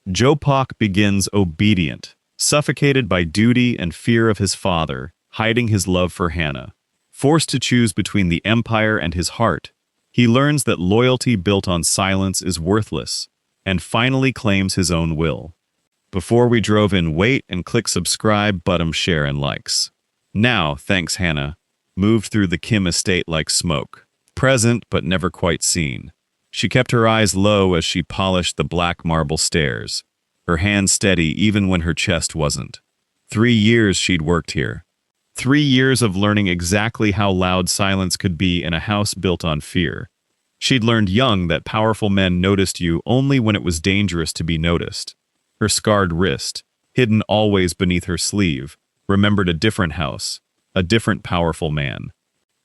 Jopak begins obedient, suffocated by duty and fear of his father, hiding his love for Hannah. Forced to choose between the empire and his heart, he learns that loyalty built on silence is worthless, and finally claims his own will. Before we drove in, wait and click subscribe, button, share, and likes. Now, thanks Hannah, moved through the Kim estate like smoke, present but never quite seen. She kept her eyes low as she polished the black marble stairs, her hands steady even when her chest wasn't. 3 years she'd worked here. 3 years of learning exactly how loud silence could be in a house built on fear. She'd learned young that powerful men noticed you only when it was dangerous to be noticed. Her scarred wrist, hidden always beneath her sleeve, remembered a different house, a different powerful man.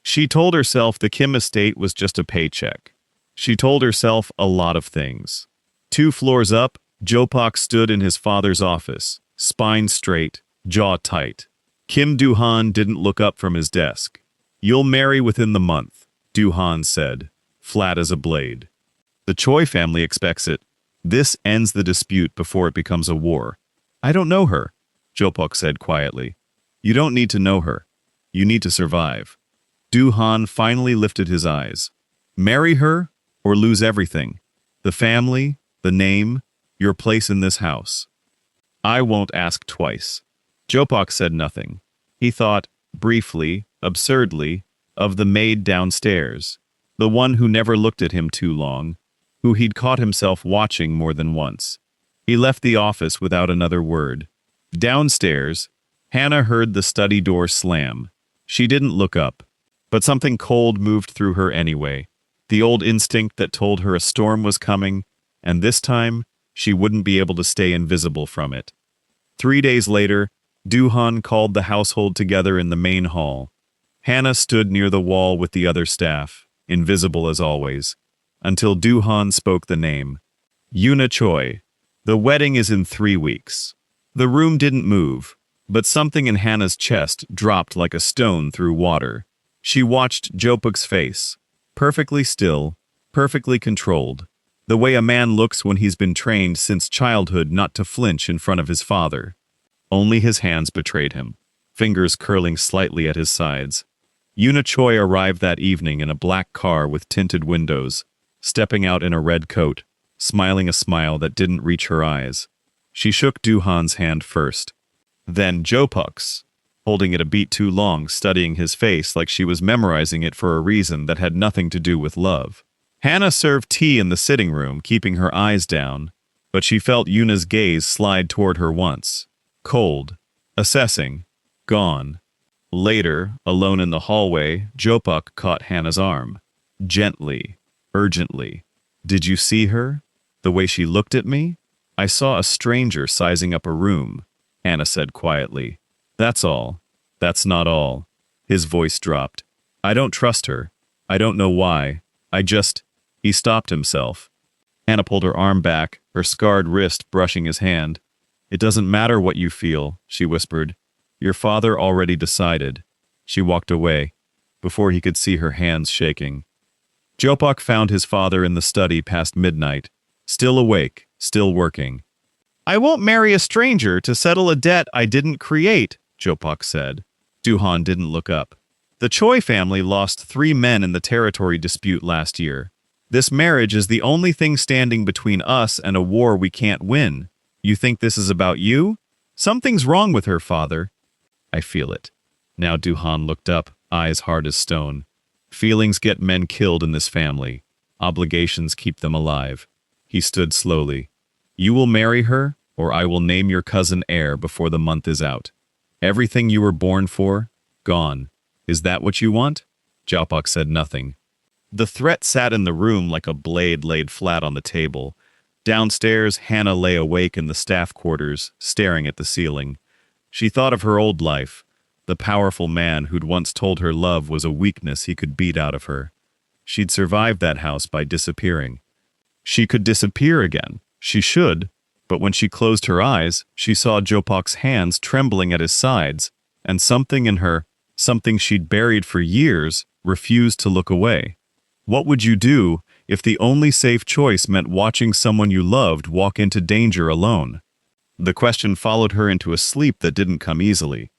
She told herself the Kim estate was just a paycheck. She told herself a lot of things. 2 floors up, Jopak stood in his father's office, spine straight, jaw tight. Kim Duhan didn't look up from his desk. "You'll marry within the month," Duhan said, flat as a blade. "The Choi family expects it. This ends the dispute before it becomes a war." "I don't know her," Jopak said quietly. "You don't need to know her. You need to survive." Duhan finally lifted his eyes. "Marry her or lose everything? The family, the name, your place in this house." "I won't ask twice." Jopak said nothing. He thought, briefly, absurdly, of the maid downstairs, the one who never looked at him too long, who he'd caught himself watching more than once. He left the office without another word. Downstairs, Hannah heard the study door slam. She didn't look up, but something cold moved through her anyway, the old instinct that told her a storm was coming, and this time, she wouldn't be able to stay invisible from it. 3 days later, Duhan called the household together in the main hall. Hannah stood near the wall with the other staff, invisible as always, until Duhan spoke the name. "Yuna Choi. The wedding is in 3 weeks." The room didn't move, but something in Hannah's chest dropped like a stone through water. She watched Jopak's face, perfectly still, perfectly controlled, the way a man looks when he's been trained since childhood not to flinch in front of his father. Only his hands betrayed him, fingers curling slightly at his sides. Yuna Choi arrived that evening in a black car with tinted windows, stepping out in a red coat, smiling a smile that didn't reach her eyes. She shook Duhan's hand first, then Jopak's, holding it a beat too long, studying his face like she was memorizing it for a reason that had nothing to do with love. Hannah served tea in the sitting room, keeping her eyes down, but she felt Yuna's gaze slide toward her once. Cold, assessing, gone. Later, alone in the hallway, Jopak caught Hannah's arm. Gently, urgently. "Did you see her? The way she looked at me? I saw a stranger sizing up a room," Hannah said quietly. "That's all. That's not all." His voice dropped. "I don't trust her. I don't know why. I just—" He stopped himself. Hannah pulled her arm back, her scarred wrist brushing his hand. "It doesn't matter what you feel," she whispered. "Your father already decided." She walked away, before he could see her hands shaking. Jopak found his father in the study past midnight, still awake, still working. "I won't marry a stranger to settle a debt I didn't create," Jopak said. Duhan didn't look up. "The Choi family lost 3 men in the territory dispute last year. This marriage is the only thing standing between us and a war we can't win. You think this is about you? Something's wrong with her, father." "I feel it." Now Duhan looked up, eyes hard as stone. "Feelings get men killed in this family. Obligations keep them alive." He stood slowly. "You will marry her, or I will name your cousin heir before the month is out. Everything you were born for, gone. Is that what you want?" Jopak said nothing. The threat sat in the room like a blade laid flat on the table. Downstairs, Hannah lay awake in the staff quarters, staring at the ceiling. She thought of her old life, the powerful man who'd once told her love was a weakness he could beat out of her. She'd survived that house by disappearing. She could disappear again. She should. But when she closed her eyes, she saw Jopak's hands trembling at his sides, and something in her, something she'd buried for years, refused to look away. What would you do if the only safe choice meant watching someone you loved walk into danger alone? The question followed her into a sleep that didn't come easily.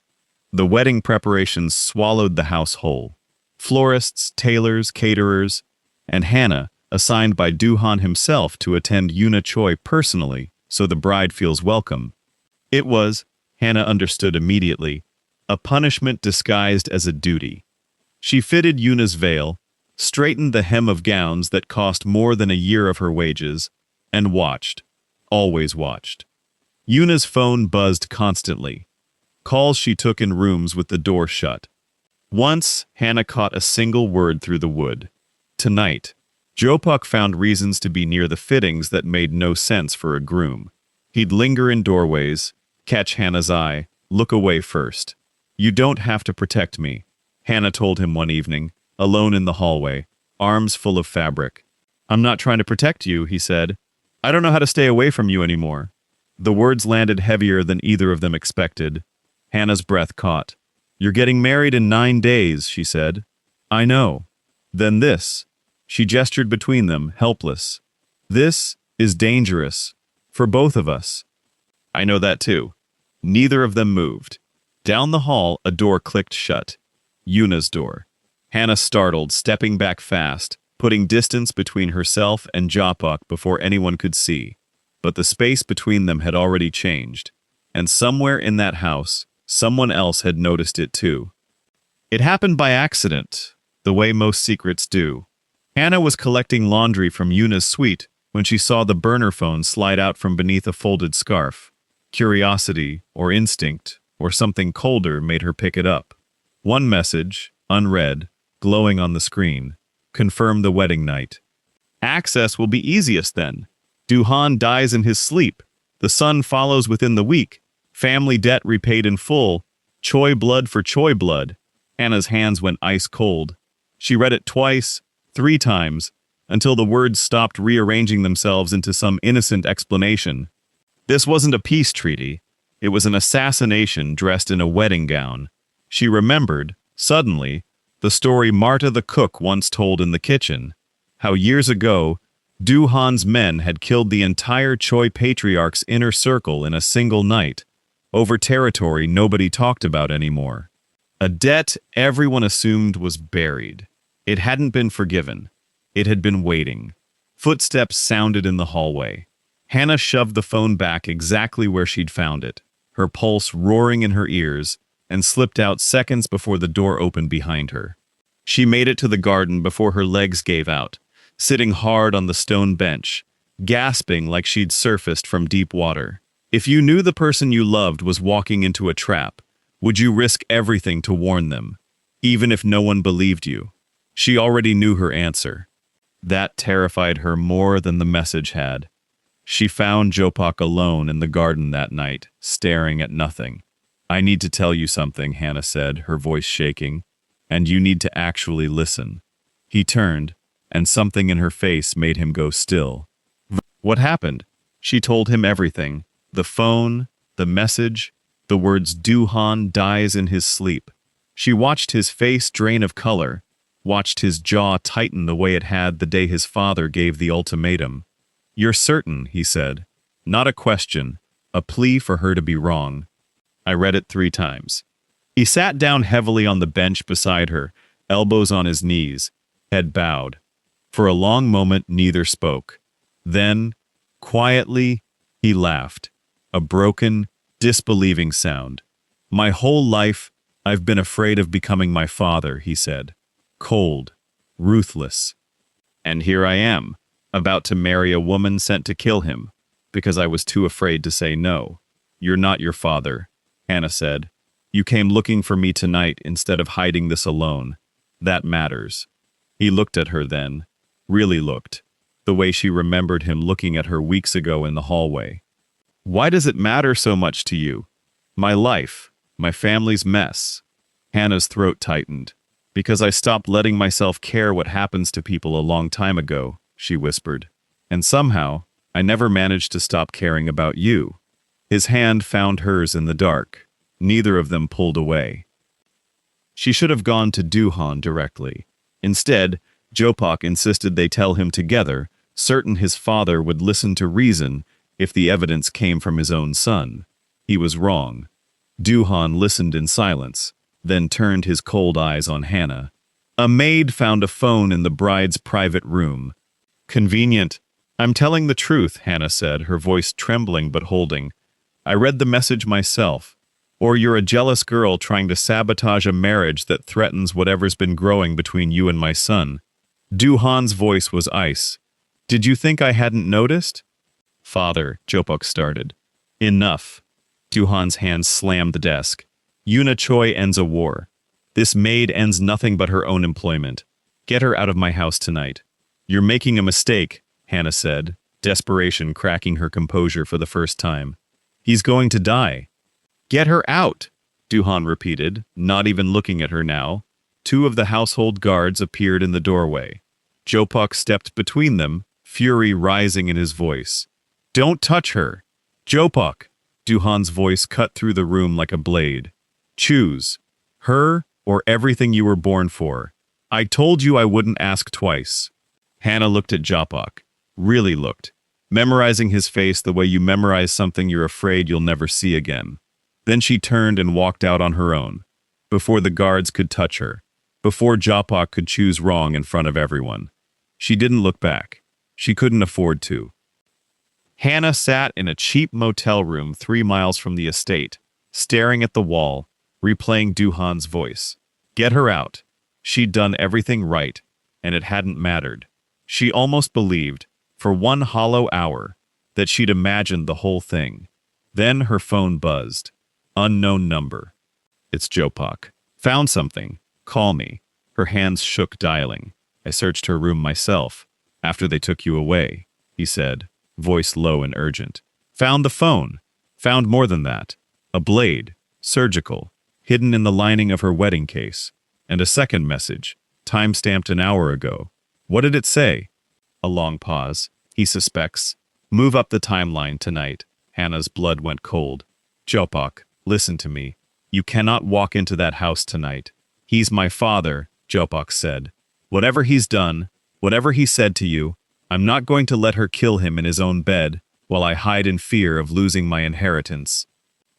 The wedding preparations swallowed the house whole. Florists, tailors, caterers, and Hannah, assigned by Duhan himself to attend Yuna Choi personally so the bride feels welcome. It was, Hannah understood immediately, a punishment disguised as a duty. She fitted Yuna's veil, straightened the hem of gowns that cost more than a year of her wages, and watched, always watched. Yuna's phone buzzed constantly. Calls she took in rooms with the door shut. Once, Hannah caught a single word through the wood. Tonight. Jopok found reasons to be near the fittings that made no sense for a groom. He'd linger in doorways, catch Hannah's eye, look away first. You don't have to protect me, Hannah told him one evening, alone in the hallway, arms full of fabric. I'm not trying to protect you, he said. I don't know how to stay away from you anymore. The words landed heavier than either of them expected. Hannah's breath caught. You're getting married in 9 days, she said. I know. Then this. She gestured between them, helpless. This is dangerous. For both of us. I know that too. Neither of them moved. Down the hall, a door clicked shut. Yuna's door. Hannah startled, stepping back fast, putting distance between herself and Jopok before anyone could see. But the space between them had already changed. And somewhere in that house, someone else had noticed it too. It happened by accident, the way most secrets do. Hannah was collecting laundry from Yuna's suite when she saw the burner phone slide out from beneath a folded scarf. Curiosity, or instinct, or something colder made her pick it up. One message, unread, glowing on the screen, confirmed the wedding night. Access will be easiest then. Duhan dies in his sleep. The son follows within the week. Family debt repaid in full. Choi blood for Choi blood. Hannah's hands went ice cold. She read it twice, 3 times, until the words stopped rearranging themselves into some innocent explanation. This wasn't a peace treaty. It was an assassination dressed in a wedding gown. She remembered, suddenly, the story Marta the cook once told in the kitchen. How years ago, Duhan's men had killed the entire Choi patriarch's inner circle in a single night, over territory nobody talked about anymore. A debt everyone assumed was buried. It hadn't been forgiven. It had been waiting. Footsteps sounded in the hallway. Hannah shoved the phone back exactly where she'd found it, her pulse roaring in her ears, and slipped out seconds before the door opened behind her. She made it to the garden before her legs gave out, sitting hard on the stone bench, gasping like she'd surfaced from deep water. If you knew the person you loved was walking into a trap, would you risk everything to warn them, even if no one believed you? She already knew her answer. That terrified her more than the message had. She found Jopok alone in the garden that night, staring at nothing. I need to tell you something, Hannah said, her voice shaking, and you need to actually listen. He turned, and something in her face made him go still. What happened? She told him everything. The phone, the message, the words Duhan dies in his sleep. She watched his face drain of color, watched his jaw tighten the way it had the day his father gave the ultimatum. You're certain, he said. Not a question, a plea for her to be wrong. I read it 3 times. He sat down heavily on the bench beside her, elbows on his knees, head bowed. For a long moment, neither spoke. Then, quietly, he laughed. A broken, disbelieving sound. My whole life, I've been afraid of becoming my father, he said. Cold, ruthless. And here I am, about to marry a woman sent to kill him, because I was too afraid to say no. You're not your father, Hannah said. You came looking for me tonight instead of hiding this alone. That matters. He looked at her then, really looked, the way she remembered him looking at her weeks ago in the hallway. Why does it matter so much to you? My life, my family's mess. Hannah's throat tightened. Because I stopped letting myself care what happens to people a long time ago, she whispered. And somehow, I never managed to stop caring about you. His hand found hers in the dark. Neither of them pulled away. She should have gone to Duhan directly. Instead, Jopak insisted they tell him together, certain his father would listen to reason if the evidence came from his own son. He was wrong. Duhan listened in silence, then turned his cold eyes on Hannah. A maid found a phone in the bride's private room. Convenient. I'm telling the truth, Hannah said, her voice trembling but holding. I read the message myself. Or you're a jealous girl trying to sabotage a marriage that threatens whatever's been growing between you and my son. Duhan's voice was ice. Did you think I hadn't noticed? Father, Jopok started. Enough. Duhan's hand slammed the desk. Yuna Choi ends a war. This maid ends nothing but her own employment. Get her out of my house tonight. You're making a mistake, Hannah said, desperation cracking her composure for the first time. He's going to die. Get her out, Duhan repeated, not even looking at her now. Two of the household guards appeared in the doorway. Jopok stepped between them, fury rising in his voice. Don't touch her! Jopok! Duhan's voice cut through the room like a blade. Choose. Her or everything you were born for. I told you I wouldn't ask twice. Hannah looked at Jopok. Really looked. Memorizing his face the way you memorize something you're afraid you'll never see again. Then she turned and walked out on her own. Before the guards could touch her. Before Jopok could choose wrong in front of everyone. She didn't look back. She couldn't afford to. Hannah sat in a cheap motel room 3 miles from the estate, staring at the wall, replaying Duhan's voice. Get her out. She'd done everything right, and it hadn't mattered. She almost believed, for one hollow hour, that she'd imagined the whole thing. Then her phone buzzed. Unknown number. It's Jopok. Found something. Call me. Her hands shook dialing. I searched her room myself, after they took you away, he said, voice low and urgent. Found the phone. Found more than that. A blade. Surgical. Hidden in the lining of her wedding case. And a second message. Time-stamped an hour ago. What did it say? A long pause. He suspects. Move up the timeline tonight. Hannah's blood went cold. Jopok, listen to me. You cannot walk into that house tonight. He's my father, Jopok said. Whatever he's done, whatever he said to you, I'm not going to let her kill him in his own bed while I hide in fear of losing my inheritance.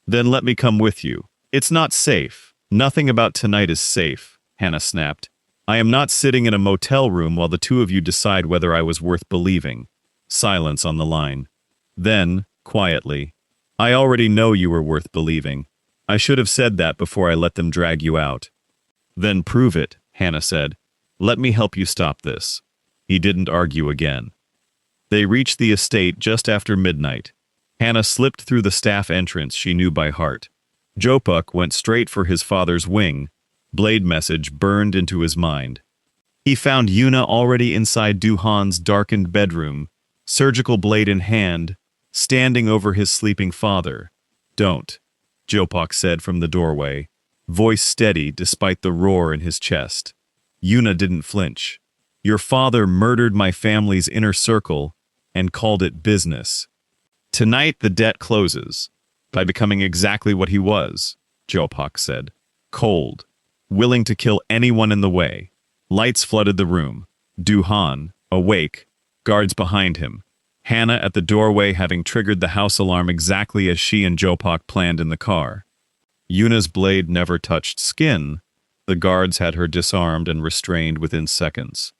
Then let me come with you. It's not safe. Nothing about tonight is safe, Hannah snapped. I am not sitting in a motel room while the two of you decide whether I was worth believing. Silence on the line. Then, quietly, I already know you were worth believing. I should have said that before I let them drag you out. Then prove it, Hannah said. Let me help you stop this. He didn't argue again. They reached the estate just after midnight. Hannah slipped through the staff entrance she knew by heart. Jopok went straight for his father's wing. Blade message burned into his mind. He found Yuna already inside Duhan's darkened bedroom, surgical blade in hand, standing over his sleeping father. Don't, Jopok said from the doorway, voice steady despite the roar in his chest. Yuna didn't flinch. Your father murdered my family's inner circle and called it business. Tonight the debt closes, by becoming exactly what he was, Jopok said. Cold, willing to kill anyone in the way. Lights flooded the room. Duhan, awake, guards behind him. Hannah at the doorway having triggered the house alarm exactly as she and Jopok planned in the car. Yuna's blade never touched skin. The guards had her disarmed and restrained within seconds.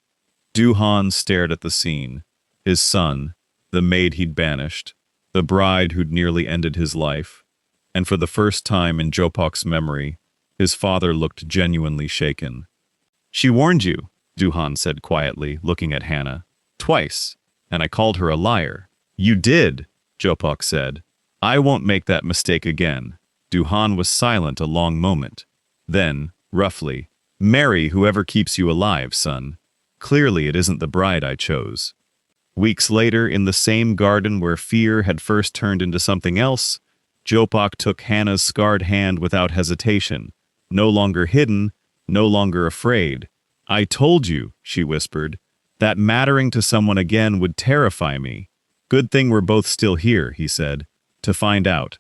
Duhan stared at the scene. His son, the maid he'd banished, the bride who'd nearly ended his life, and for the first time in Jopok's memory, his father looked genuinely shaken. She warned you, Duhan said quietly, looking at Hannah. Twice, and I called her a liar. You did, Jopok said. I won't make that mistake again. Duhan was silent a long moment. Then, roughly, marry whoever keeps you alive, son. Clearly it isn't the bride I chose. Weeks later, in the same garden where fear had first turned into something else, Jopok took Hannah's scarred hand without hesitation, no longer hidden, no longer afraid. I told you, she whispered, that mattering to someone again would terrify me. Good thing we're both still here, he said, to find out.